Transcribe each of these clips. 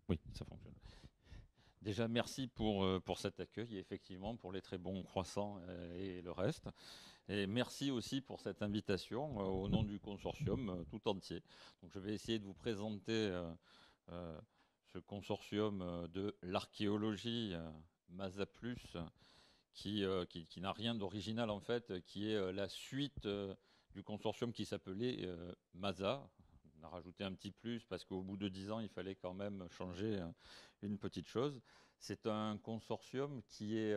Oui, ça fonctionne. Déjà, merci pour cet accueil et effectivement pour les très bons croissants et le reste. Et merci aussi pour cette invitation au nom du consortium tout entier. Donc, je vais essayer de vous présenter euh, ce consortium de l'archéologie Masa Plus qui n'a rien d'original en fait, qui est la suite du consortium qui s'appelait Masa. On a rajouté un petit plus parce qu'au bout de 10 ans, il fallait quand même changer une petite chose. C'est un consortium qui est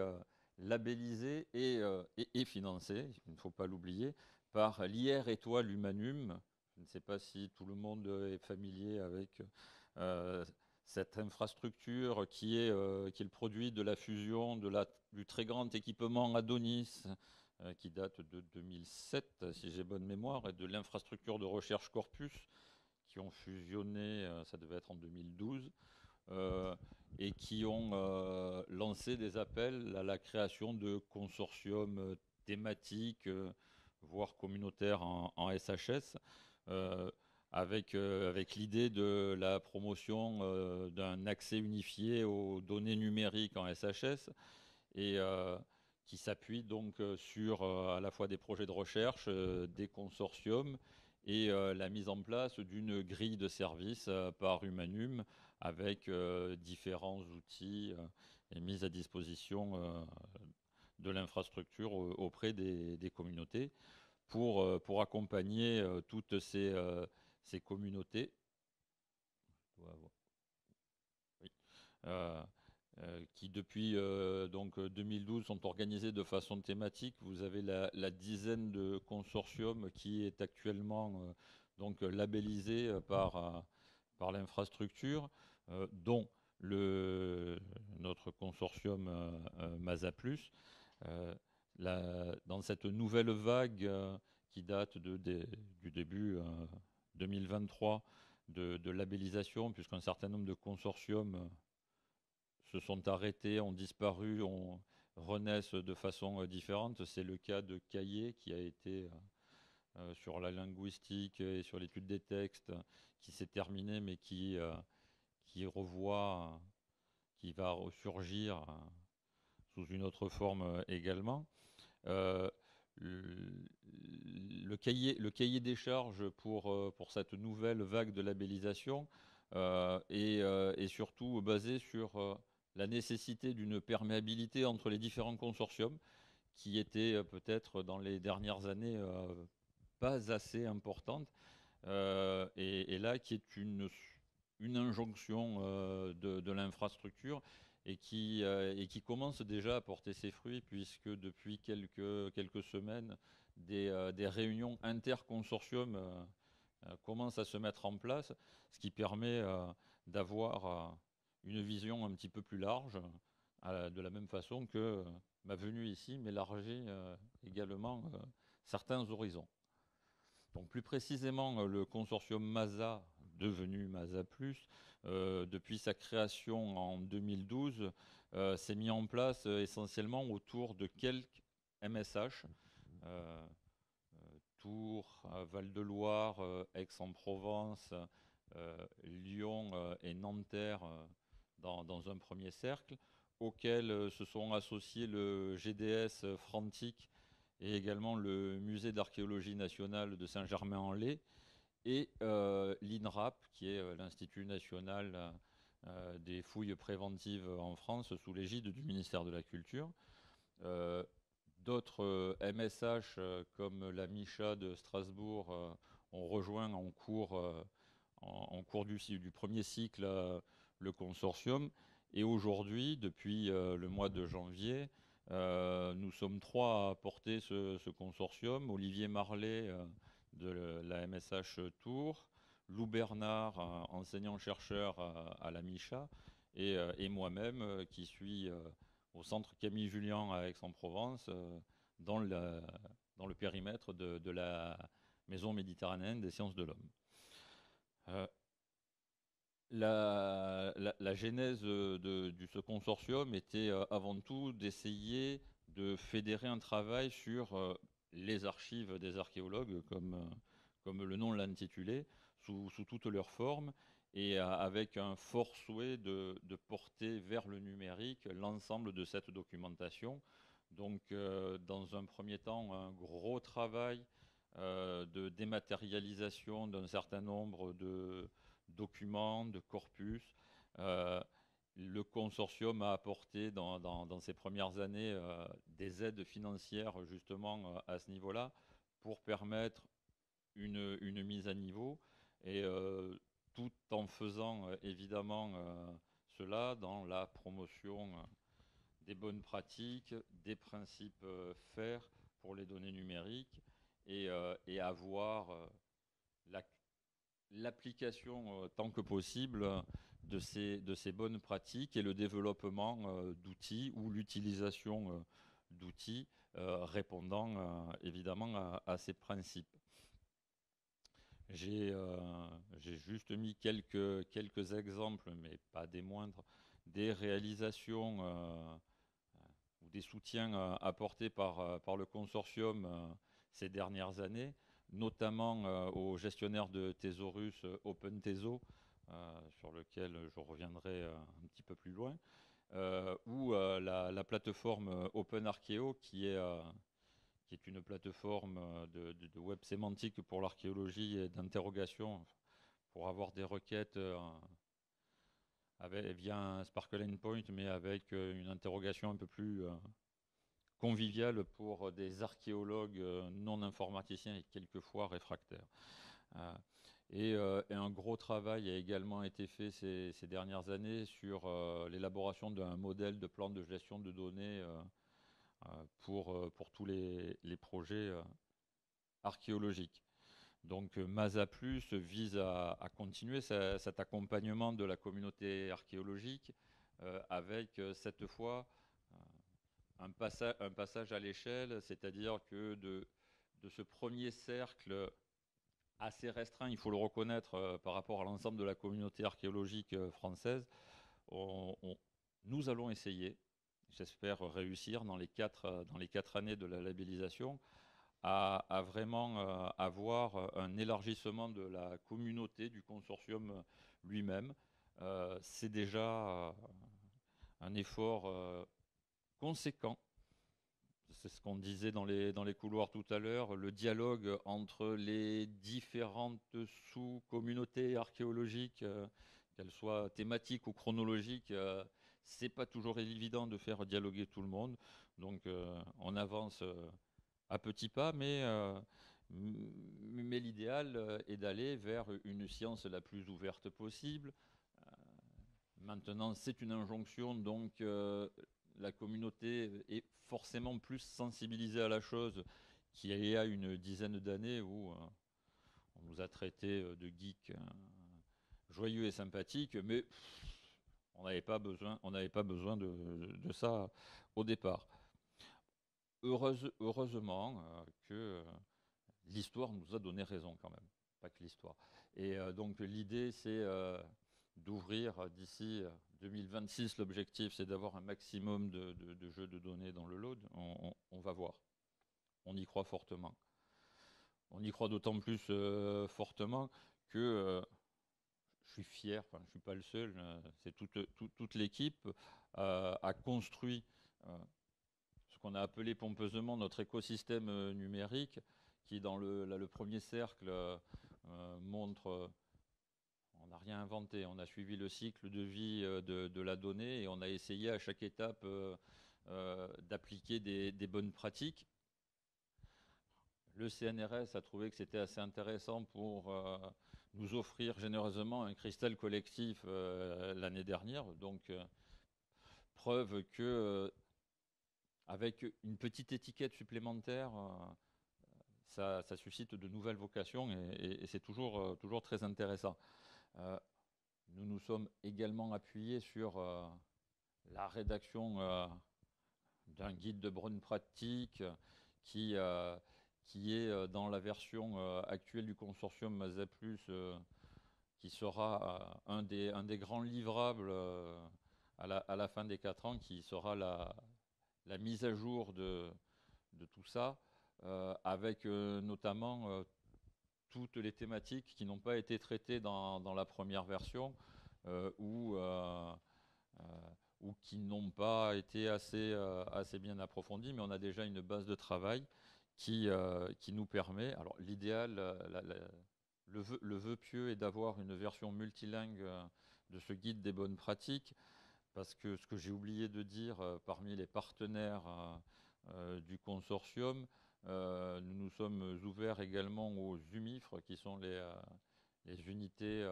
labellisé et financé, il ne faut pas l'oublier, par l'IR Étoile Humanum. Je ne sais pas si tout le monde est familier avec euh, cette infrastructure qui est le produit de la fusion du très grand équipement Adonis, qui date de 2007, si j'ai bonne mémoire, et de l'infrastructure de recherche Corpus, qui ont fusionné, ça devait être en 2012, euh, et qui ont lancé des appels à la création de consortiums thématiques, voire communautaires en SHS, euh, avec l'idée de la promotion d'un accès unifié aux données numériques en SHS et qui s'appuie donc sur à la fois des projets de recherche, des consortiums et la mise en place d'une grille de services par Humanum avec différents outils et mise à disposition de l'infrastructure auprès des communautés pour accompagner toutes ces communautés. Oui. Euh, qui depuis donc 2012 sont organisés de façon thématique. Vous avez la dizaine de consortiums qui est actuellement donc labellisé par l'infrastructure, dont notre consortium Masa Plus. Euh, dans cette nouvelle vague qui date du début 2023 de labellisation, puisqu'un certain nombre de consortiums se sont arrêtés, ont disparu, renaissent de façon différente. C'est le cas de Cahiers qui a été sur la linguistique et sur l'étude des textes, qui s'est terminé, mais qui revoit, qui va ressurgir sous une autre forme également. Euh, le cahier des charges pour cette nouvelle vague de labellisation est surtout basé sur la nécessité d'une perméabilité entre les différents consortiums qui était peut-être dans les dernières années pas assez importante et là qui est une injonction de l'infrastructure et qui commence déjà à porter ses fruits, puisque depuis quelques semaines, des réunions interconsortium commencent à se mettre en place, ce qui permet d'avoir une vision un petit peu plus large, de la même façon que ma venue ici m'élargit également certains horizons. Donc plus précisément, le consortium MASA, devenu MASA+, depuis sa création en 2012, s'est mis en place essentiellement autour de quelques MSH, euh, Tours, Val-de-Loire, Aix-en-Provence, Lyon et Nanterre dans un premier cercle, auquel se sont associés le GDS Frantic et également le Musée d'archéologie nationale de Saint-Germain-en-Laye et l'INRAP, qui est l'Institut national des fouilles préventives en France, sous l'égide du ministère de la Culture. Euh, D'autres MSH, comme la MICHA de Strasbourg, ont rejoint en cours du premier cycle le consortium. Et aujourd'hui, depuis le mois de janvier, nous sommes trois à porter ce consortium. Olivier Marlet de la MSH Tours, Lou Bernard, enseignant-chercheur à la MICHA, et moi-même qui suis au centre Camille Julien à Aix-en-Provence, dans le périmètre de la Maison méditerranéenne des sciences de l'homme. Euh, la genèse de ce consortium était avant tout d'essayer de fédérer un travail sur les archives des archéologues, comme le nom l'intitulait, sous toutes leurs formes, et avec un fort souhait de porter vers le numérique l'ensemble de cette documentation. Donc, dans un premier temps, un gros travail de dématérialisation d'un certain nombre de documents, de corpus. Euh, le consortium a apporté dans ces premières années des aides financières justement à ce niveau-là pour permettre une mise à niveau et tout en faisant évidemment cela dans la promotion des bonnes pratiques, des principes FAIR pour les données numériques et avoir l'application tant que possible de ces bonnes pratiques et le développement d'outils ou l'utilisation d'outils répondant évidemment à ces principes. J'ai juste mis quelques exemples, mais pas des moindres, des réalisations ou des soutiens apportés par le consortium ces dernières années, notamment au gestionnaire de Thésaurus OpenTeso, sur lequel je reviendrai un petit peu plus loin, ou la plateforme OpenArcheo qui est une plateforme de web sémantique pour l'archéologie et d'interrogation pour avoir des requêtes via un Sparkle Endpoint, mais avec une interrogation un peu plus conviviale pour des archéologues non informaticiens et quelquefois réfractaires. Et un gros travail a également été fait ces dernières années sur l'élaboration d'un modèle de plan de gestion de données pour tous les projets archéologiques. Donc Masa Plus vise à continuer cet accompagnement de la communauté archéologique avec cette fois un passage à l'échelle, c'est-à-dire que de ce premier cercle assez restreint, il faut le reconnaître, par rapport à l'ensemble de la communauté archéologique française, nous allons essayer, j'espère réussir dans les 4 années de la labellisation, à vraiment avoir un élargissement de la communauté, du consortium lui-même. C'est déjà un effort conséquent. C'est ce qu'on disait dans les couloirs tout à l'heure, le dialogue entre les différentes sous-communautés archéologiques, qu'elles soient thématiques ou chronologiques, c'est pas toujours évident de faire dialoguer tout le monde. Donc on avance à petits pas, mais l'idéal est d'aller vers une science la plus ouverte possible. Maintenant, c'est une injonction, donc la communauté est forcément plus sensibilisée à la chose qu'il y a une dizaine d'années où on nous a traités de geeks joyeux et sympathiques, mais on n'avait pas besoin de ça au départ. Heureusement que l'histoire nous a donné raison quand même, pas que l'histoire. Et donc l'idée, c'est d'ouvrir d'ici 2026. L'objectif, c'est d'avoir un maximum de jeux de données dans le load. On va voir. On y croit fortement. On y croit d'autant plus fortement que je suis fier, enfin, je ne suis pas le seul, c'est toute l'équipe a construit ce qu'on a appelé pompeusement notre écosystème numérique, qui dans le premier cercle montre on n'a rien inventé, on a suivi le cycle de vie de la donnée et on a essayé à chaque étape d'appliquer des bonnes pratiques. Le CNRS a trouvé que c'était assez intéressant pour nous offrir généreusement un cristal collectif l'année dernière. Donc, preuve que avec une petite étiquette supplémentaire, ça suscite de nouvelles vocations et c'est toujours très intéressant. Nous nous sommes également appuyés sur la rédaction d'un guide de bonne pratique qui est dans la version actuelle du consortium Masa Plus, qui sera un des grands livrables à la fin des 4 ans, qui sera la mise à jour de tout ça, avec notamment toutes les thématiques qui n'ont pas été traitées dans la première version ou qui n'ont pas été assez bien approfondies, mais on a déjà une base de travail qui nous permet. Alors l'idéal, le vœu pieux est d'avoir une version multilingue de ce guide des bonnes pratiques, parce que ce que j'ai oublié de dire, parmi les partenaires du consortium, nous nous sommes ouverts également aux UMIFRE, qui sont les unités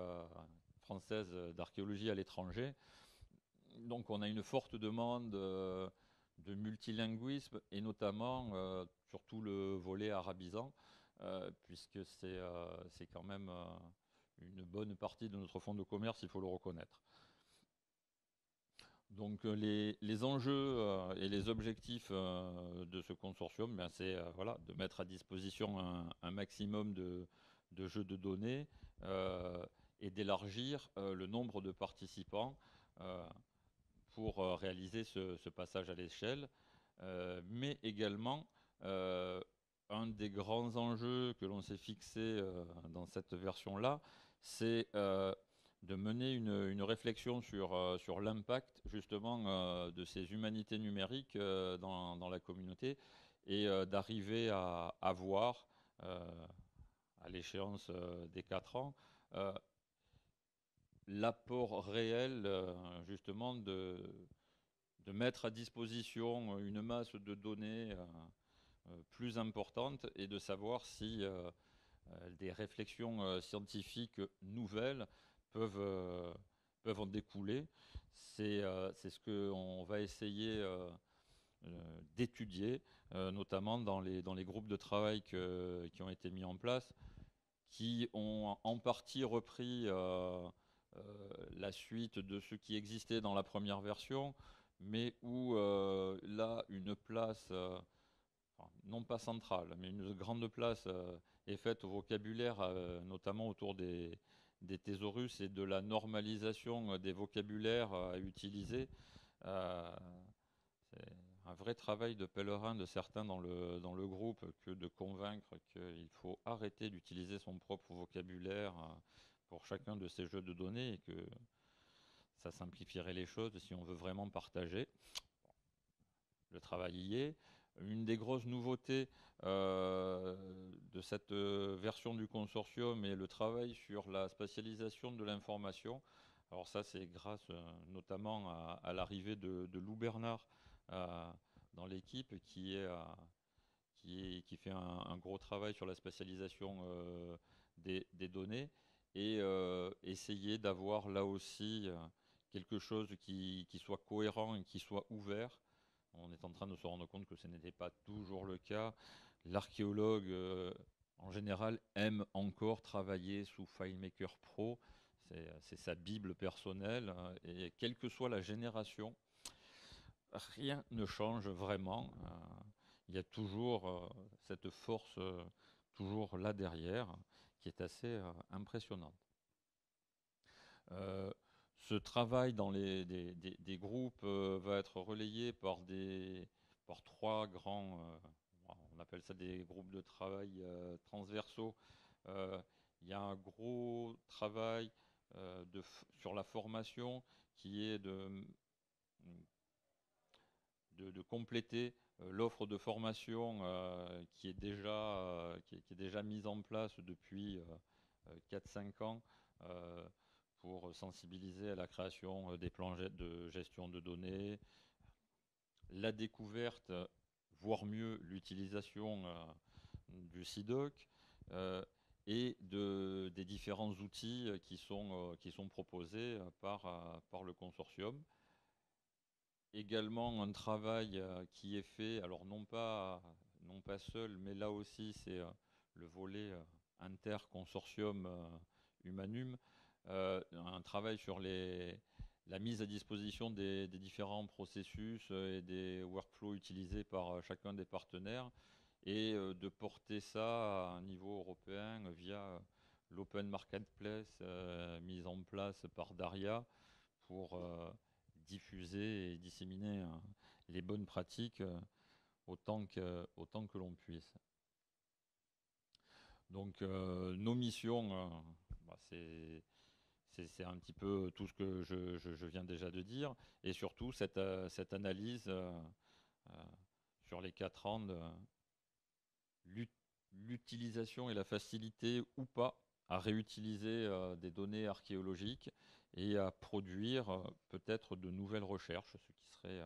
françaises d'archéologie à l'étranger. Donc on a une forte demande de multilinguisme, et notamment surtout le volet arabisant, puisque c'est quand même une bonne partie de notre fonds de commerce, il faut le reconnaître. Donc les enjeux et les objectifs de ce consortium, ben, c'est voilà, de mettre à disposition un maximum de jeux de données et d'élargir le nombre de participants pour réaliser ce passage à l'échelle, mais également un des grands enjeux que l'on s'est fixé dans cette version-là, c'est de mener une réflexion sur l'impact justement de ces humanités numériques dans la communauté, et d'arriver à avoir, à l'échéance des 4 ans, l'apport réel justement de mettre à disposition une masse de données plus importante, et de savoir si des réflexions scientifiques nouvelles peuvent en découler. C'est ce qu'on va essayer d'étudier, notamment dans les groupes de travail qui ont été mis en place, qui ont en partie repris la suite de ce qui existait dans la première version, mais où là, une place, enfin, non pas centrale, mais une grande place est faite au vocabulaire, notamment autour des thésaurus et de la normalisation des vocabulaires à utiliser. C'est un vrai travail de pèlerin de certains dans le groupe, que de convaincre qu'il faut arrêter d'utiliser son propre vocabulaire pour chacun de ces jeux de données, et que ça simplifierait les choses si on veut vraiment partager. Le travail y est. Une des grosses nouveautés de cette version du consortium est le travail sur la spatialisation de l'information. Alors ça, c'est grâce notamment à l'arrivée de Lou Bernard dans l'équipe, qui fait un gros travail sur la spatialisation des données, et essayer d'avoir là aussi quelque chose qui soit cohérent et qui soit ouvert. On est en train de se rendre compte que ce n'était pas toujours le cas. L'archéologue, en général, aime encore travailler sous FileMaker Pro. C'est sa bible personnelle. Et quelle que soit la génération, rien ne change vraiment. Il y a toujours cette force, toujours là derrière, qui est assez impressionnante. Ce travail dans des groupes va être relayé par 3 grands, on appelle ça des groupes de travail transversaux. Il y a un gros travail sur la formation, qui est de compléter l'offre de formation qui est déjà mise en place depuis 4-5 ans, pour sensibiliser à la création des plans de gestion de données, la découverte, voire mieux l'utilisation du CIDOC, et des différents outils qui sont proposés par le consortium. Également un travail qui est fait, alors non pas seul, mais là aussi c'est le volet inter-consortium Humanum, un travail sur la mise à disposition des différents processus et des workflows utilisés par chacun des partenaires, et de porter ça à un niveau européen via l'Open Marketplace mise en place par Daria, pour diffuser et disséminer les bonnes pratiques autant que l'on puisse. Donc nos missions, bah, c'est un petit peu tout ce que je viens déjà de dire, et surtout cette analyse euh, sur les 4 ans de l'utilisation et la facilité ou pas à réutiliser des données archéologiques et à produire peut-être de nouvelles recherches, ce qui serait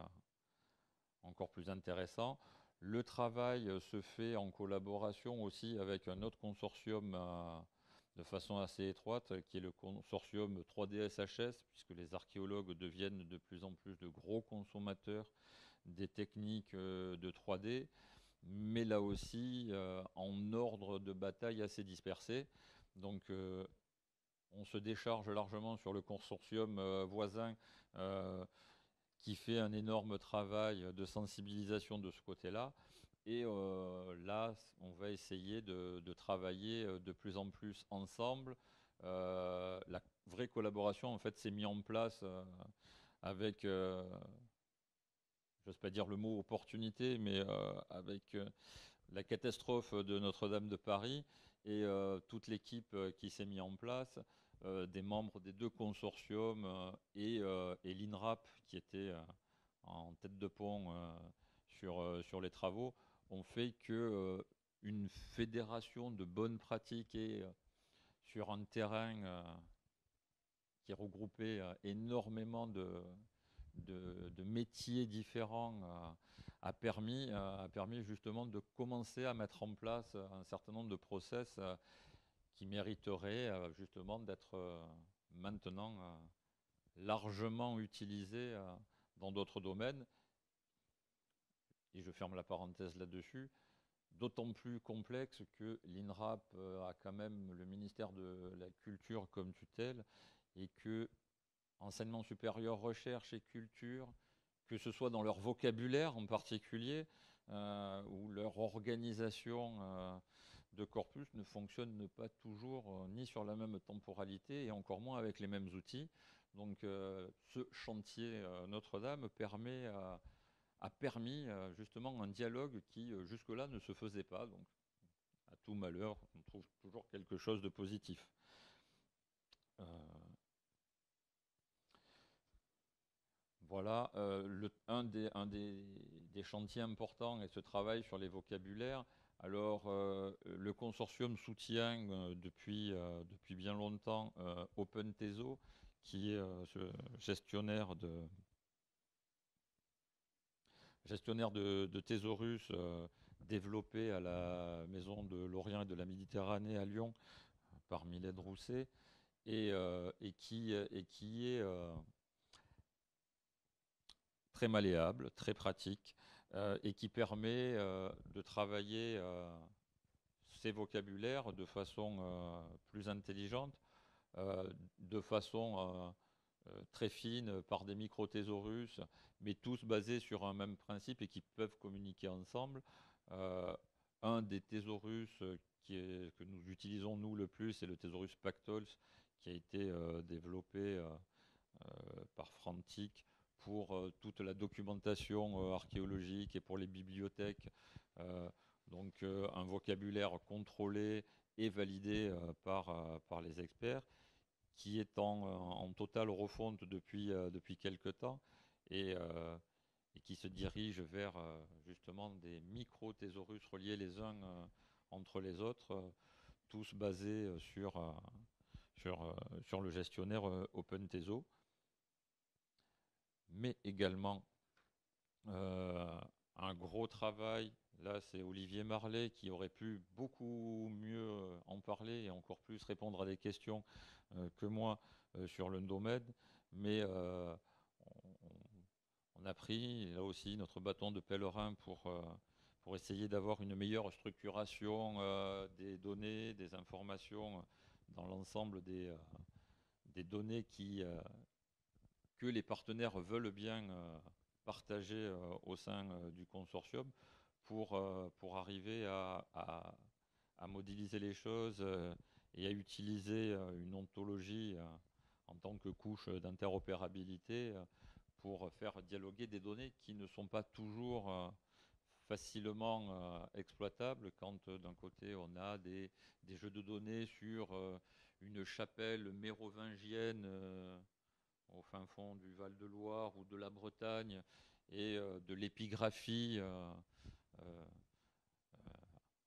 encore plus intéressant. Le travail se fait en collaboration aussi avec un autre consortium de façon assez étroite, qui est le consortium 3DSHS, puisque les archéologues deviennent de plus en plus de gros consommateurs des techniques de 3D, mais là aussi en ordre de bataille assez dispersé. Donc on se décharge largement sur le consortium voisin qui fait un énorme travail de sensibilisation de ce côté-là. Et là, on va essayer de travailler de plus en plus ensemble. La vraie collaboration, en fait, s'est mise en place avec, j'ose pas dire le mot opportunité, mais avec la catastrophe de Notre-Dame de Paris et toute l'équipe qui s'est mise en place, des membres des deux consortiums et l'INRAP qui était en tête de pont sur les travaux, ont fait que une fédération de bonnes pratiques et sur un terrain qui regroupait énormément de métiers différents a permis justement de commencer à mettre en place un certain nombre de process qui mériteraient justement d'être maintenant largement utilisés dans d'autres domaines. Et je ferme la parenthèse là-dessus. D'autant plus complexe que l'INRAP a quand même le ministère de la Culture comme tutelle et que enseignement supérieur, recherche et culture, que ce soit dans leur vocabulaire en particulier ou leur organisation de corpus, ne fonctionne pas toujours ni sur la même temporalité et encore moins avec les mêmes outils. Donc ce chantier Notre-Dame a permis justement un dialogue qui jusque-là ne se faisait pas. Donc à tout malheur, on trouve toujours quelque chose de positif. Euh, Voilà, des chantiers importants est ce travail sur les vocabulaires. Alors, le consortium soutient depuis bien longtemps OpenTeso, qui est ce gestionnaire de thésaurus développé à la Maison de l'Orient et de la Méditerranée à Lyon par Milène Rousset, et qui est très malléable, très pratique, et qui permet de travailler ces vocabulaires de façon plus intelligente, de façon très fine, par des micro-thésaurus, mais tous basés sur un même principe et qui peuvent communiquer ensemble. Euh, un des thésaurus que nous utilisons nous le plus, c'est le thésaurus Pactols, qui a été développé par Frantic pour toute la documentation archéologique et pour les bibliothèques. Euh, donc un vocabulaire contrôlé et validé par les experts, qui est en totale refonte depuis quelques temps et qui se dirige vers justement des micro-thésaurus reliés les uns entre les autres, tous basés sur le gestionnaire OpenTeso, mais également un gros travail. Là, c'est Olivier Marlet qui aurait pu beaucoup mieux en parler et encore plus répondre à des questions que moi sur le domaine. Mais on a pris là aussi notre bâton de pèlerin pour essayer d'avoir une meilleure structuration des données, des informations dans l'ensemble des données que les partenaires veulent bien partager au sein du consortium pour arriver à modéliser les choses et à utiliser une ontologie en tant que couche d'interopérabilité pour faire dialoguer des données qui ne sont pas toujours facilement exploitables quand d'un côté on a des jeux de données sur une chapelle mérovingienne au fin fond du Val-de-Loire ou de la Bretagne et de l'épigraphie euh,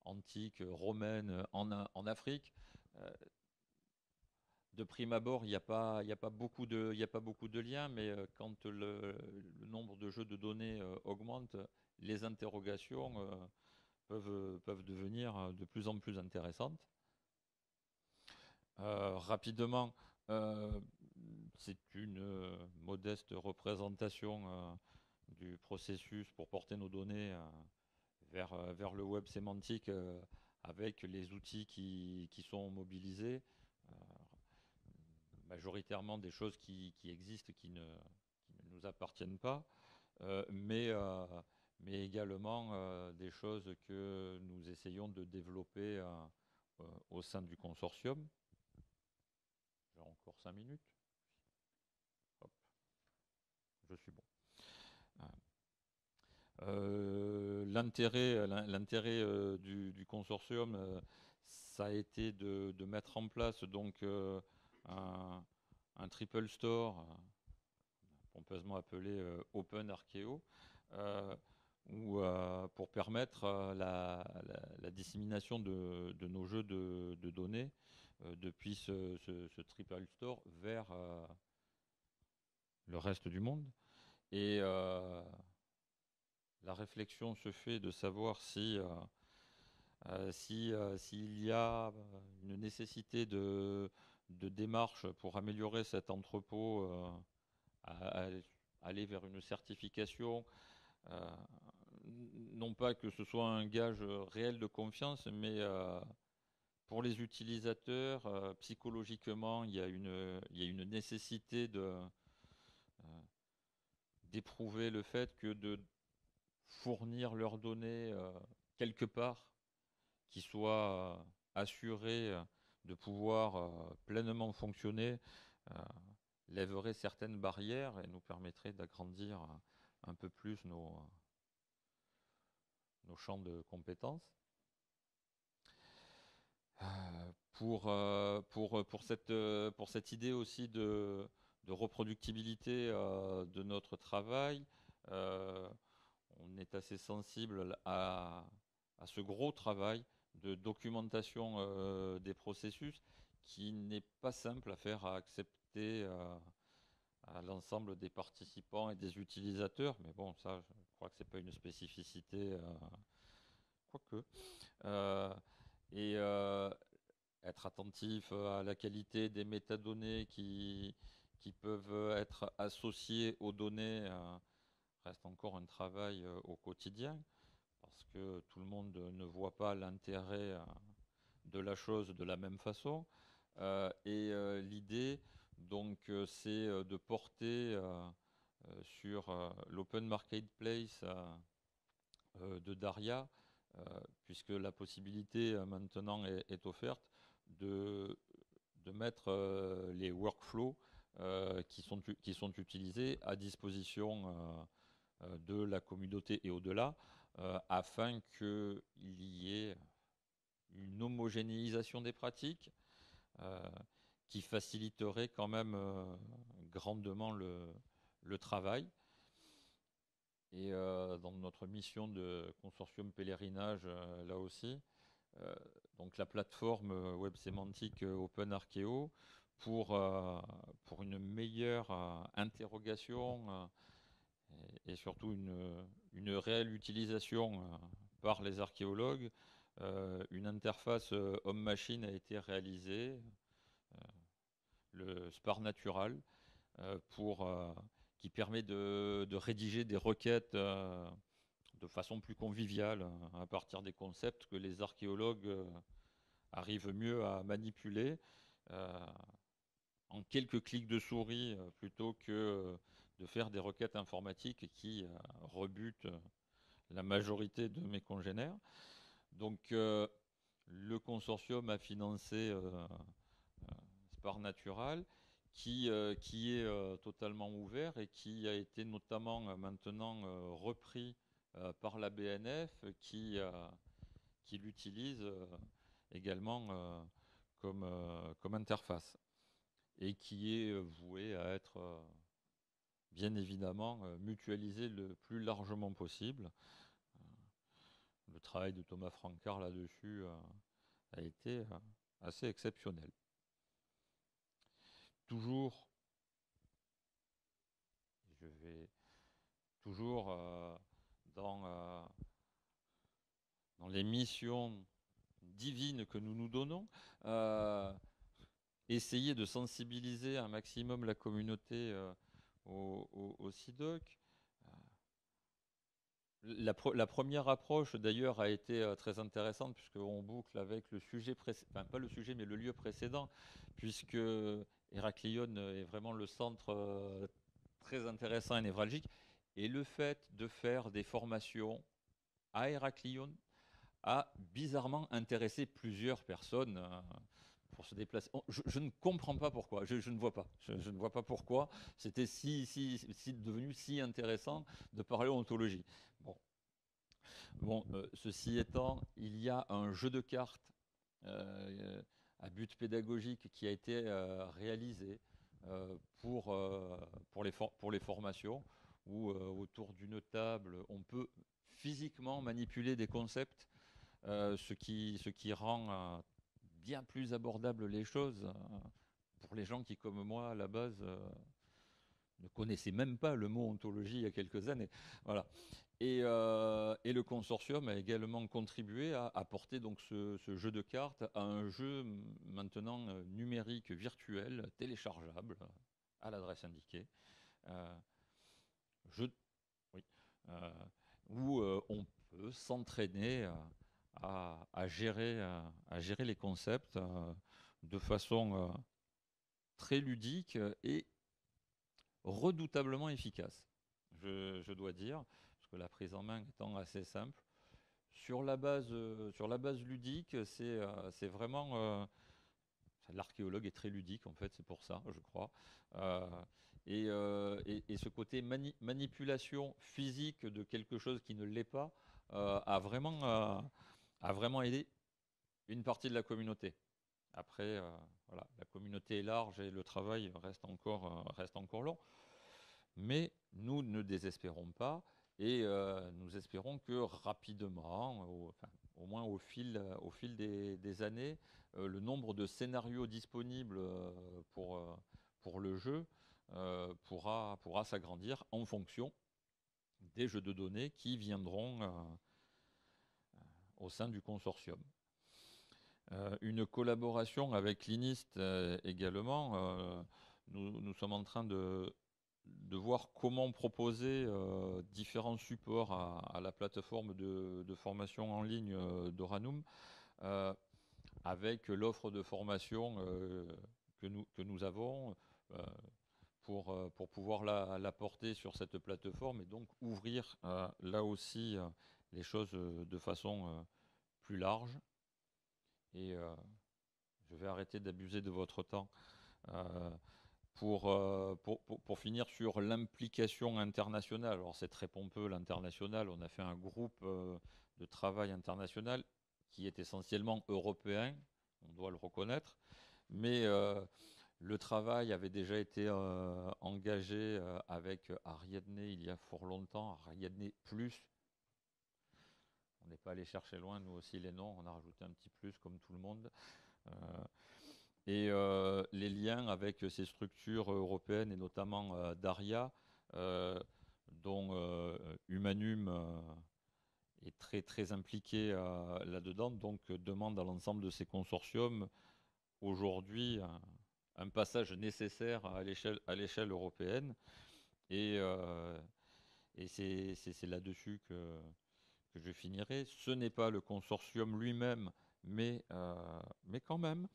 antique romaine en Afrique. Euh, de prime abord, il y a pas beaucoup de liens, mais quand le nombre de jeux de données augmente, les interrogations peuvent devenir de plus en plus intéressantes. Rapidement, euh, c'est une modeste représentation du processus pour porter nos données vers le web sémantique avec les outils qui sont mobilisés. Euh, Majoritairement des choses qui existent, qui ne nous appartiennent pas, euh, mais, euh, mais également des choses que nous essayons de développer au sein du consortium. J'ai encore 5 minutes. Hop, je suis bon. L'intérêt du consortium, ça a été de mettre en place donc un triple store, pompeusement appelé Open Archeo, pour permettre la dissémination de nos jeux de données depuis ce triple store vers le reste du monde. Et la réflexion se fait de savoir s'il y a une nécessité de démarche pour améliorer cet entrepôt, à aller vers une certification, euh, non pas que ce soit un gage réel de confiance, mais pour les utilisateurs, psychologiquement, il y a une nécessité d'éprouver le fait que de fournir leurs données quelque part qui soit assuré de pouvoir pleinement fonctionner, euh, lèverait certaines barrières et nous permettrait d'agrandir un peu plus nos champs de compétences. Pour cette idée aussi de reproductibilité de notre travail, euh, on est assez sensible à ce gros travail de documentation des processus qui n'est pas simple à faire à accepter à l'ensemble des participants et des utilisateurs. Mais bon, ça, je crois que ce n'est pas une spécificité, quoique. Euh, et être attentif à la qualité des métadonnées qui peuvent être associées aux données reste encore un travail au quotidien, parce que tout le monde ne voit pas l'intérêt de la chose de la même façon. L'idée, donc, c'est de porter sur l'Open Marketplace de Daria, puisque la possibilité maintenant est offerte de mettre les workflows qui sont utilisés à disposition de la communauté et au-delà, afin qu'il y ait une homogénéisation des pratiques euh, qui faciliterait quand même grandement le travail. Et dans notre mission de consortium pèlerinage, là aussi, euh, donc la plateforme web sémantique Open Archeo pour une meilleure interrogation et surtout une réelle utilisation par les archéologues. Une interface homme-machine a été réalisée, le SPAR Natural, pour, qui permet de rédiger des requêtes de façon plus conviviale à partir des concepts que les archéologues arrivent mieux à manipuler en quelques clics de souris plutôt que de faire des requêtes informatiques qui rebutent la majorité de mes congénères. Donc le consortium a financé Spar Natural qui est totalement ouvert et qui a été notamment maintenant repris par la BNF qui l'utilise également comme interface et qui est voué à être bien évidemment mutualisé le plus largement possible. Le travail de Thomas Francard là-dessus a été assez exceptionnel. Toujours, je vais toujours dans les missions divines que nous nous donnons, essayer de sensibiliser un maximum la communauté au CIDOC. La première approche d'ailleurs a été très intéressante puisqu'on boucle avec le sujet précédent, enfin pas le sujet mais le lieu précédent, puisque Héraclion est vraiment le centre très intéressant et névralgique. Et le fait de faire des formations à Héraclion a bizarrement intéressé plusieurs personnes pour se déplacer. Je ne comprends pas pourquoi, je ne vois pas. Je ne vois pas pourquoi c'était devenu si intéressant de parler ontologie. Bon, ceci étant, il y a un jeu de cartes à but pédagogique qui a été réalisé pour les formations, où autour d'une table, on peut physiquement manipuler des concepts, ce qui rend bien plus abordable les choses pour les gens qui, comme moi, à la base, ne connaissaient même pas le mot ontologie il y a quelques années. Voilà. Et le consortium a également contribué à apporter donc ce jeu de cartes à un jeu maintenant numérique, virtuel, téléchargeable à l'adresse indiquée. Jeu, oui, où on peut s'entraîner à gérer les concepts de façon très ludique et redoutablement efficace, je dois dire, parce que la prise en main étant assez simple. Sur la base ludique, c'est vraiment... l'archéologue est très ludique, en fait, c'est pour ça, je crois. Et ce côté manipulation physique de quelque chose qui ne l'est pas a vraiment aidé une partie de la communauté. Après, voilà, la communauté est large et le travail reste encore long. Mais nous ne désespérons pas et nous espérons que rapidement, au moins au fil des années, le nombre de scénarios disponibles pour le jeu pourra s'agrandir en fonction des jeux de données qui viendront au sein du consortium. Une collaboration avec l'INIST également. Nous sommes en train de voir comment proposer différents supports à la plateforme de formation en ligne d'Oranum, avec l'offre de formation que nous avons pour pouvoir la porter sur cette plateforme et donc ouvrir là aussi les choses de façon plus large. Et je vais arrêter d'abuser de votre temps. Pour finir sur l'implication internationale, alors c'est très pompeux l'international, on a fait un groupe de travail international qui est essentiellement européen, on doit le reconnaître, mais le travail avait déjà été engagé avec Ariadne il y a fort longtemps, Ariadne plus. On n'est pas allé chercher loin, nous aussi les noms, on a rajouté un petit plus comme tout le monde. Et les liens avec ces structures européennes et notamment Daria, dont Humanum est très très impliqué là-dedans, donc demande à l'ensemble de ces consortiums aujourd'hui un passage nécessaire à l'échelle européenne. Et c'est là-dessus que je finirai. Ce n'est pas le consortium lui-même, mais quand même.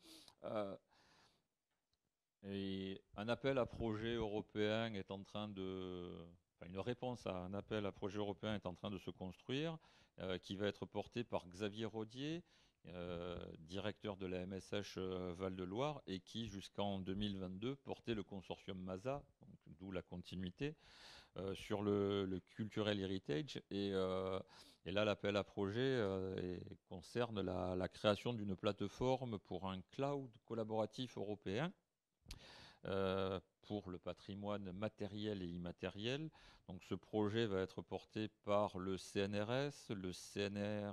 Et un appel à projet européen est en train une réponse à un appel à projet européen est en train de se construire, qui va être porté par Xavier Rodier, directeur de la MSH Val-de-Loire, et qui, jusqu'en 2022, portait le consortium MASA, donc d'où la continuité. Sur le cultural heritage. Et là, l'appel à projet concerne la création d'une plateforme pour un cloud collaboratif européen pour le patrimoine matériel et immatériel. Donc ce projet va être porté par le CNRS, le CNR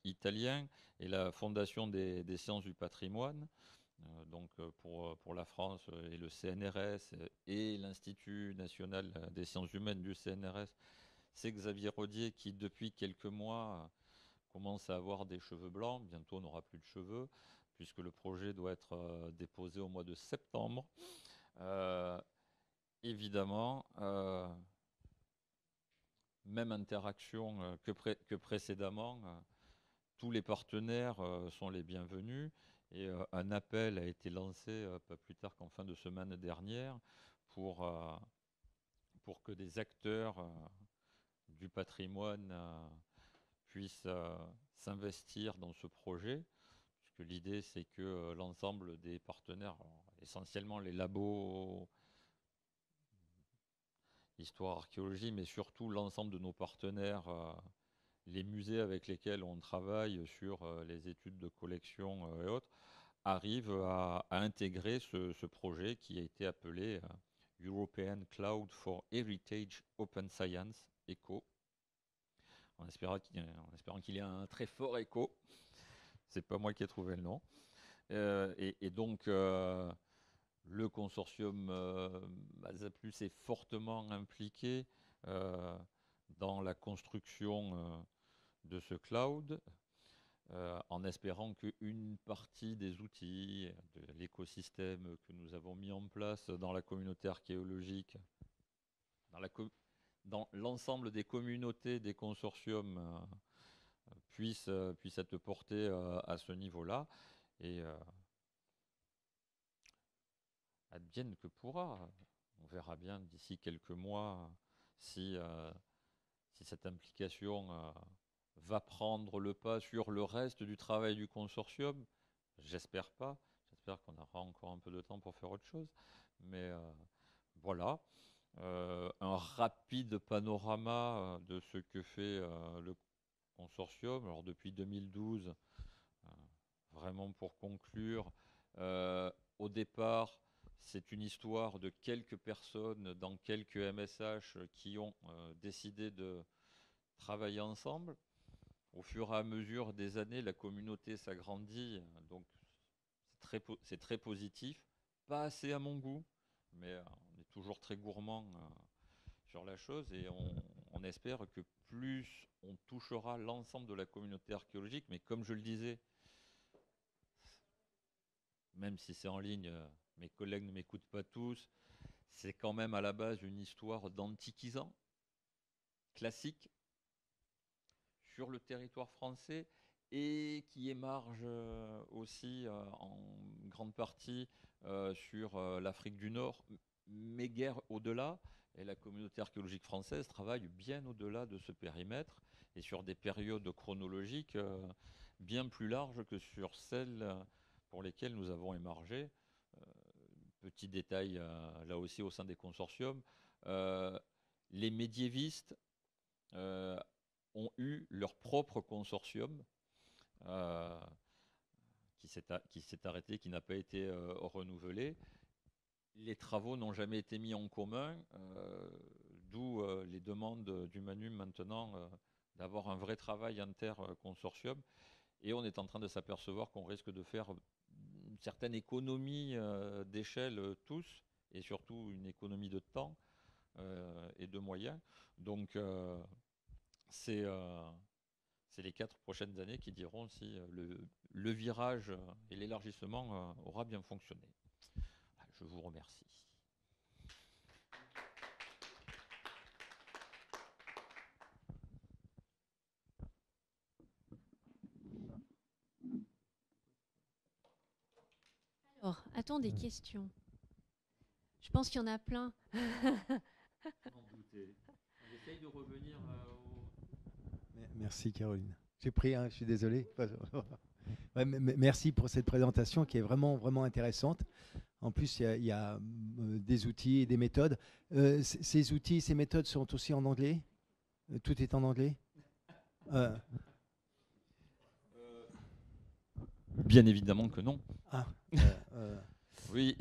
italien et la Fondation des sciences du patrimoine. Donc pour la France et le CNRS et l'Institut national des sciences humaines du CNRS, c'est Xavier Rodier qui, depuis quelques mois, commence à avoir des cheveux blancs. Bientôt, on n'aura plus de cheveux, puisque le projet doit être déposé au mois de septembre. Évidemment, même interaction que précédemment. Tous les partenaires sont les bienvenus. Et un appel a été lancé pas plus tard qu'en fin de semaine dernière pour que des acteurs du patrimoine puissent s'investir dans ce projet. Puisque l'idée, c'est que l'ensemble des partenaires, essentiellement les labos, histoire, archéologie, mais surtout l'ensemble de nos partenaires, les musées avec lesquels on travaille sur les études de collection et autres, arrivent à intégrer ce projet qui a été appelé European Cloud for Heritage Open Science, ECHO, en espérant qu'il y ait un très fort écho. C'est pas moi qui ai trouvé le nom. Et donc, le consortium Alsaplus est fortement impliqué dans la construction de ce cloud, en espérant qu'une partie des outils de l'écosystème que nous avons mis en place dans la communauté archéologique, dans l'ensemble des communautés des consortiums, puisse être porté à ce niveau-là. Et advienne que pourra. On verra bien d'ici quelques mois si cette implication va prendre le pas sur le reste du travail du consortium. J'espère pas. J'espère qu'on aura encore un peu de temps pour faire autre chose. Mais voilà. Un rapide panorama de ce que fait le consortium. Alors depuis 2012, vraiment pour conclure, au départ, c'est une histoire de quelques personnes dans quelques MSH qui ont décidé de travailler ensemble. Au fur et à mesure des années, la communauté s'agrandit, donc c'est très positif. Pas assez à mon goût, mais on est toujours très gourmand sur la chose et on espère que plus on touchera l'ensemble de la communauté archéologique, mais comme je le disais, même si c'est en ligne, mes collègues ne m'écoutent pas tous, c'est quand même à la base une histoire d'antiquisants classique sur le territoire français et qui émarge aussi en grande partie sur l'Afrique du Nord, mais guère au-delà. Et la communauté archéologique française travaille bien au-delà de ce périmètre et sur des périodes chronologiques bien plus larges que sur celles pour lesquelles nous avons émargé. Petit détail là aussi au sein des consortiums, les médiévistes ont eu leur propre consortium qui s'est arrêté, qui n'a pas été renouvelé. Les travaux n'ont jamais été mis en commun, d'où les demandes du MANUM maintenant d'avoir un vrai travail inter-consortium. Et on est en train de s'apercevoir qu'on risque de faire une certaine économie d'échelle tous, et surtout une économie de temps et de moyens. Donc c'est les 4 prochaines années qui diront si le virage et l'élargissement aura bien fonctionné. Je vous remercie. Alors, a-t-on des questions? Je pense qu'il y en a plein. J'essaye de revenir Merci Caroline. J'ai pris, je suis désolé. Ouais, merci pour cette présentation qui est vraiment, vraiment intéressante. En plus, il y a des outils et des méthodes. Ces outils, ces méthodes sont aussi en anglais? Tout est en anglais? Euh, Bien évidemment que non. ah, euh, Oui,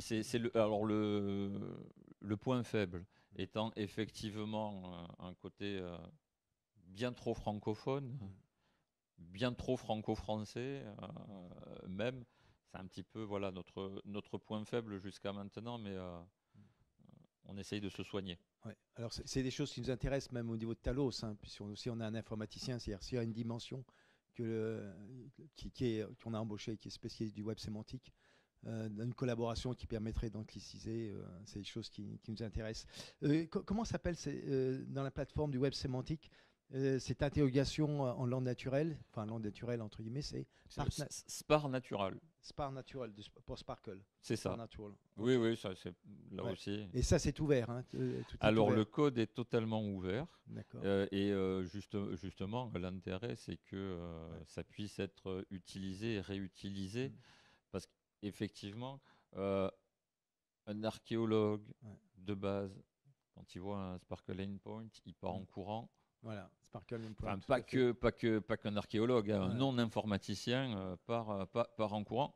alors le point faible étant effectivement un côté bien trop francophone, bien trop franco-français, même. C'est un petit peu voilà, notre point faible jusqu'à maintenant, mais on essaye de se soigner. ouais. Alors, c'est des choses qui nous intéressent même au niveau de Talos, hein, puis si on a un informaticien, c'est-à-dire s'il y a une dimension qu'on a embauché, qui est spécialiste du web sémantique, une collaboration qui permettrait d'angliciser, c'est des choses qui nous intéressent. Comment s'appelle dans la plateforme du web sémantique cette interrogation en langue naturelle, enfin langue naturelle entre guillemets, c'est Spar Natural. Spar Natural pour Sparkle. C'est ça. Natural. Oui, oui, ça c'est là Ouais. aussi. Et ça c'est ouvert. Hein, tout est Alors ouvert. le code est totalement ouvert. D'accord. Justement, l'intérêt c'est que ça puisse être utilisé et réutilisé. Parce qu'effectivement, un archéologue de base, quand il voit un Sparkle Endpoint, il part en courant. Voilà, Sparkle Endpoint. Enfin, pas qu'un archéologue, un non-informaticien part en courant,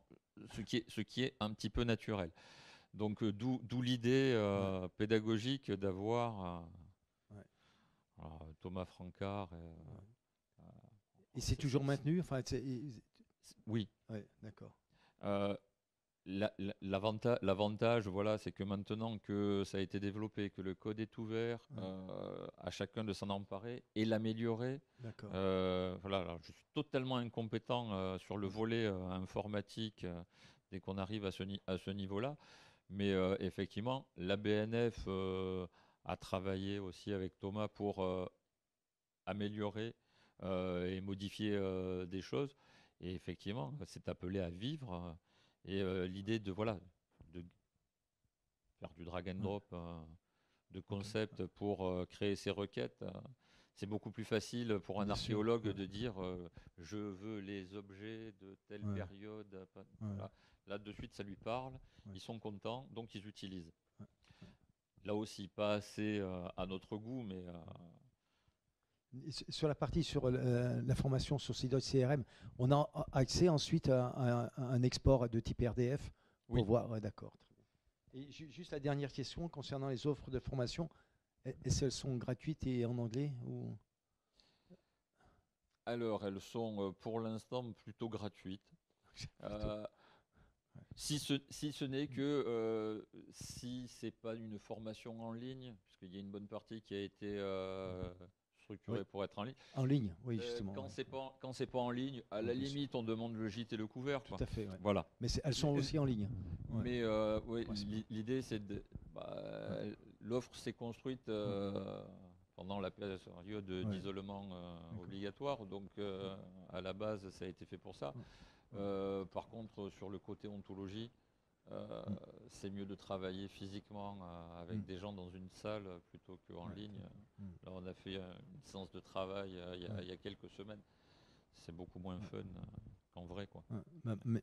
ce qui est un petit peu naturel. Donc d'où l'idée pédagogique d'avoir Thomas Francard. Et c'est toujours maintenu, enfin, oui. Ouais, d'accord. L'avantage, voilà, c'est que maintenant que ça a été développé, que le code est ouvert, à chacun de s'en emparer et l'améliorer. Voilà, alors je suis totalement incompétent sur le volet informatique dès qu'on arrive à ce niveau-là. Mais effectivement, la BNF a travaillé aussi avec Thomas pour améliorer et modifier des choses. Et effectivement, c'est appelé à vivre. Et l'idée de faire du drag and drop de concept pour créer ces requêtes, c'est beaucoup plus facile pour un archéologue de dire je veux les objets de telle période. Voilà. Là, de suite, ça lui parle, ils sont contents, donc ils utilisent. Là aussi, pas assez à notre goût, mais... Sur la partie sur la formation sur Sidoc CRM, on a accès ensuite à un export de type RDF pour voir. D'accord. Et juste la dernière question concernant les offres de formation, est-ce qu'elles sont gratuites et en anglais ou... Alors, elles sont pour l'instant plutôt gratuites. Si ce n'est que si c'est pas une formation en ligne, puisqu'il y a une bonne partie qui a été structurée pour être en ligne. En ligne, oui, justement. Quand c'est pas en ligne, à la limite, on demande le gîte et le couvert. Tout à fait. Ouais. Voilà. Mais elles sont aussi en ligne. Ouais. Mais l'idée, c'est de l'offre s'est construite pendant la période d'isolement obligatoire, donc à la base, ça a été fait pour ça. Par contre, sur le côté ontologie, c'est mieux de travailler physiquement avec des gens dans une salle plutôt qu'en ligne. Là, on a fait une séance de travail il y a quelques semaines. C'est beaucoup moins fun qu'en vrai, quoi.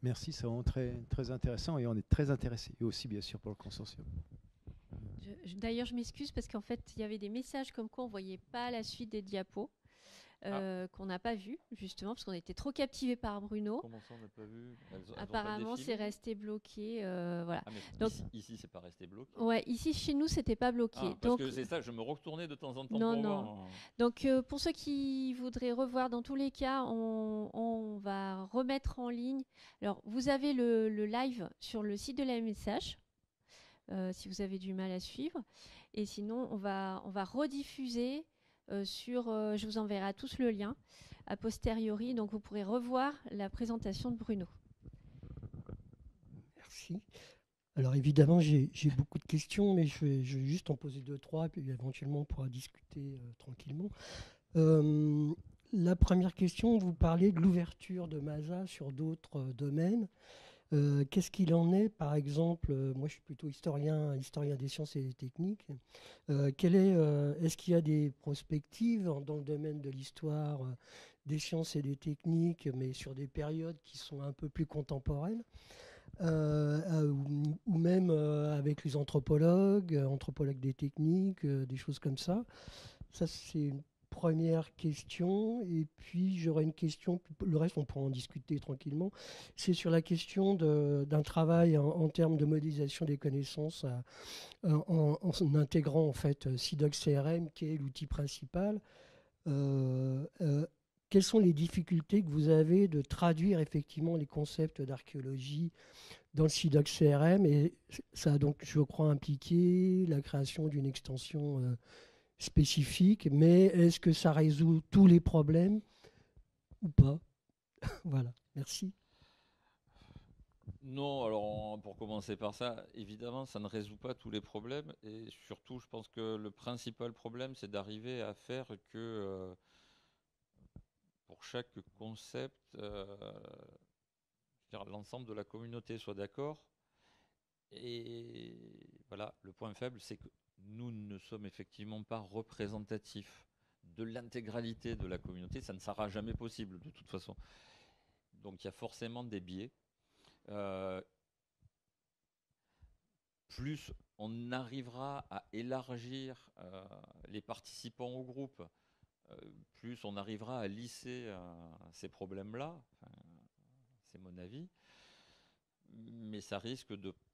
Merci, c'est vraiment très, très intéressant et on est très intéressés. Et aussi, bien sûr, pour le consortium. D'ailleurs, je m'excuse parce qu'en fait, il y avait des messages comme quoi on ne voyait pas la suite des diapos. Qu'on n'a pas vu, justement, parce qu'on était trop captivés par Bruno. Comment ça, on n'a pas vu? Apparemment, c'est resté bloqué. Voilà. Donc, ici, c'est pas resté bloqué. Ouais, ici, chez nous, c'était pas bloqué. Parce que c'est ça, je me retournais de temps en temps pour voir. Donc, pour ceux qui voudraient revoir, dans tous les cas, on va remettre en ligne. Alors, vous avez le live sur le site de la MSH, si vous avez du mal à suivre. Et sinon, on va rediffuser je vous enverrai à tous le lien a posteriori, donc vous pourrez revoir la présentation de Bruno. Merci. Alors évidemment, j'ai beaucoup de questions, mais je vais juste en poser 2-3, puis éventuellement on pourra discuter tranquillement. La première question, vous parlez de l'ouverture de MASA sur d'autres domaines. Qu'est-ce qu'il en est, par exemple, moi je suis plutôt historien des sciences et des techniques. Est-ce qu'il y a des prospectives dans le domaine de l'histoire des sciences et des techniques, mais sur des périodes qui sont un peu plus contemporaines? ou même avec les anthropologues des techniques, des choses comme ça. Ça, c'est une première question. Et puis, j'aurais une question, le reste, on pourra en discuter tranquillement. C'est sur la question d'un travail en termes de modélisation des connaissances en intégrant en fait SIDOC CRM, qui est l'outil principal. Euh, euh, Quelles sont les difficultés que vous avez de traduire effectivement les concepts d'archéologie dans le SIDOC CRM? Et ça a donc, je crois, impliqué la création d'une extension spécifique, mais est-ce que ça résout tous les problèmes ou pas? Voilà, merci. Non, alors pour commencer par ça, évidemment, ça ne résout pas tous les problèmes. Et surtout, je pense que le principal problème, c'est d'arriver à faire que pour chaque concept, l'ensemble de la communauté soit d'accord. Et voilà, le point faible, c'est que nous ne sommes effectivement pas représentatifs de l'intégralité de la communauté. Ça ne sera jamais possible de toute façon. Donc il y a forcément des biais. Euh, Plus on arrivera à élargir les participants au groupe, plus on arrivera à lisser ces problèmes-là. Enfin, c'est mon avis. Mais ça risque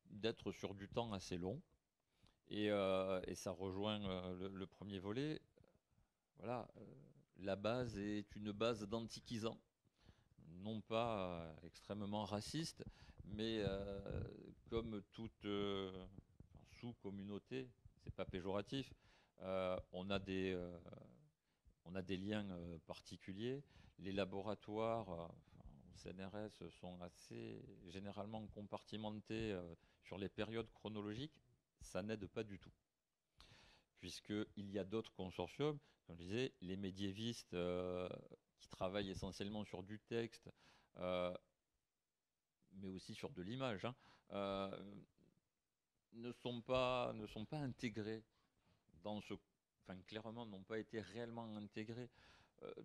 d'être sur du temps assez long. Et ça rejoint le premier volet. Voilà, la base est une base d'antiquisants, non pas extrêmement raciste, mais comme toute sous-communauté, c'est pas péjoratif, on a des liens particuliers. Les laboratoires au CNRS sont assez généralement compartimentés sur les périodes chronologiques. Ça n'aide pas du tout, puisqu'il y a d'autres consortiums, comme je disais, les médiévistes qui travaillent essentiellement sur du texte, euh, mais aussi sur de l'image, hein, ne sont pas intégrés dans ce... Enfin, clairement, n'ont pas été réellement intégrés.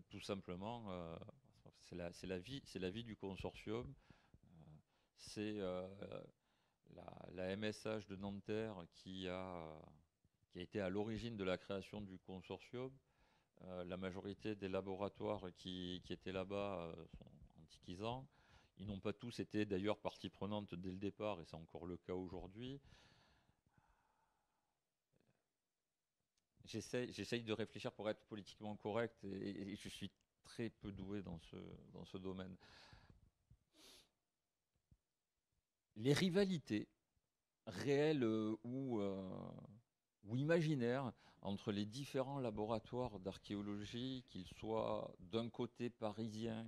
Tout simplement, c'est la vie du consortium. C'est la MSH de Nanterre qui a été à l'origine de la création du consortium. La majorité des laboratoires qui étaient là-bas sont antiquisants. Ils n'ont pas tous été d'ailleurs partie prenante dès le départ, et c'est encore le cas aujourd'hui. J'essaye de réfléchir pour être politiquement correct, et je suis très peu doué dans ce domaine. Les rivalités réelles ou imaginaires entre les différents laboratoires d'archéologie, qu'ils soient d'un côté parisien,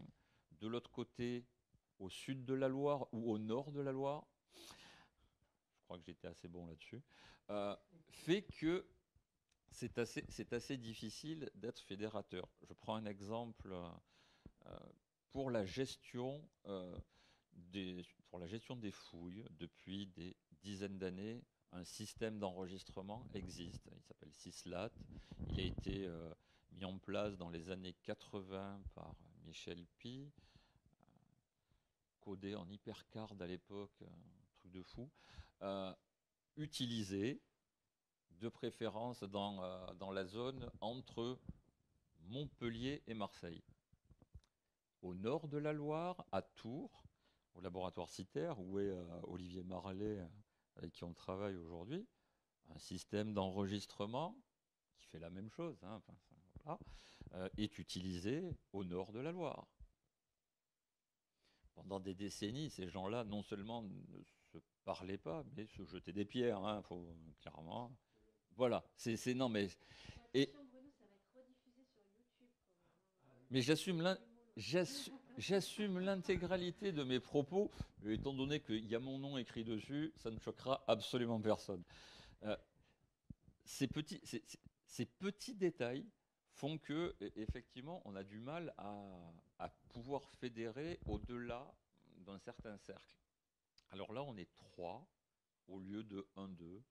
de l'autre côté au sud de la Loire ou au nord de la Loire, je crois que j'étais assez bon là-dessus, fait que c'est assez difficile d'être fédérateur. Je prends un exemple pour la gestion des fouilles. Depuis des dizaines d'années, un système d'enregistrement existe. Il s'appelle SISLAT. Il a été mis en place dans les années 80 par Michel Py, codé en hypercard à l'époque, un truc de fou, utilisé de préférence dans la zone entre Montpellier et Marseille. Au nord de la Loire, à Tours, au laboratoire CITER, où est Olivier Marlet, avec qui on travaille aujourd'hui, un système d'enregistrement qui fait la même chose, hein, voilà, est utilisé au nord de la Loire. Pendant des décennies, ces gens-là, non seulement ne se parlaient pas, mais se jetaient des pierres, hein, faut, clairement. Voilà, non, mais... Et, mais j'assume l'intégralité de mes propos, étant donné qu'il y a mon nom écrit dessus, ça ne choquera absolument personne. Ces petits détails font que, effectivement, on a du mal à pouvoir fédérer au-delà d'un certain cercle. Alors là, on est 3 au lieu de 1-2,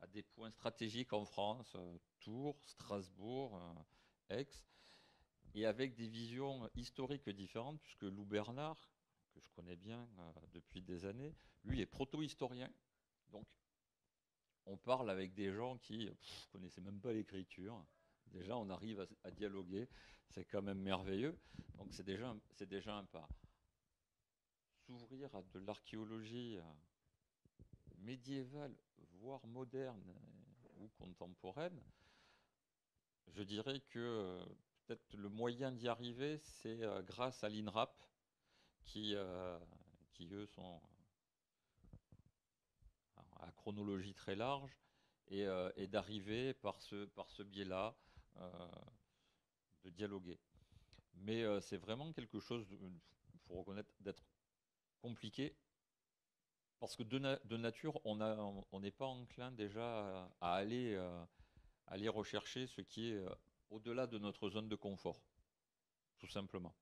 à des points stratégiques en France, Tours, Strasbourg, Aix, et avec des visions historiques différentes, puisque Lou Bernard, que je connais bien depuis des années. Lui, il est proto-historien. Donc, on parle avec des gens qui ne connaissaient même pas l'écriture. Déjà, on arrive à dialoguer. C'est quand même merveilleux. Donc, c'est déjà un pas. S'ouvrir à de l'archéologie médiévale, voire moderne ou contemporaine, je dirais que peut-être le moyen d'y arriver, c'est grâce à l'INRAP, qui eux sont à chronologie très large, et d'arriver par ce biais-là de dialoguer. Mais c'est vraiment quelque chose, il faut reconnaître, d'être compliqué, parce que de nature, on n'est pas enclin déjà à aller rechercher ce qui est au-delà de notre zone de confort, tout simplement.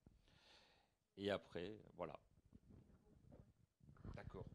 Et après, voilà. D'accord.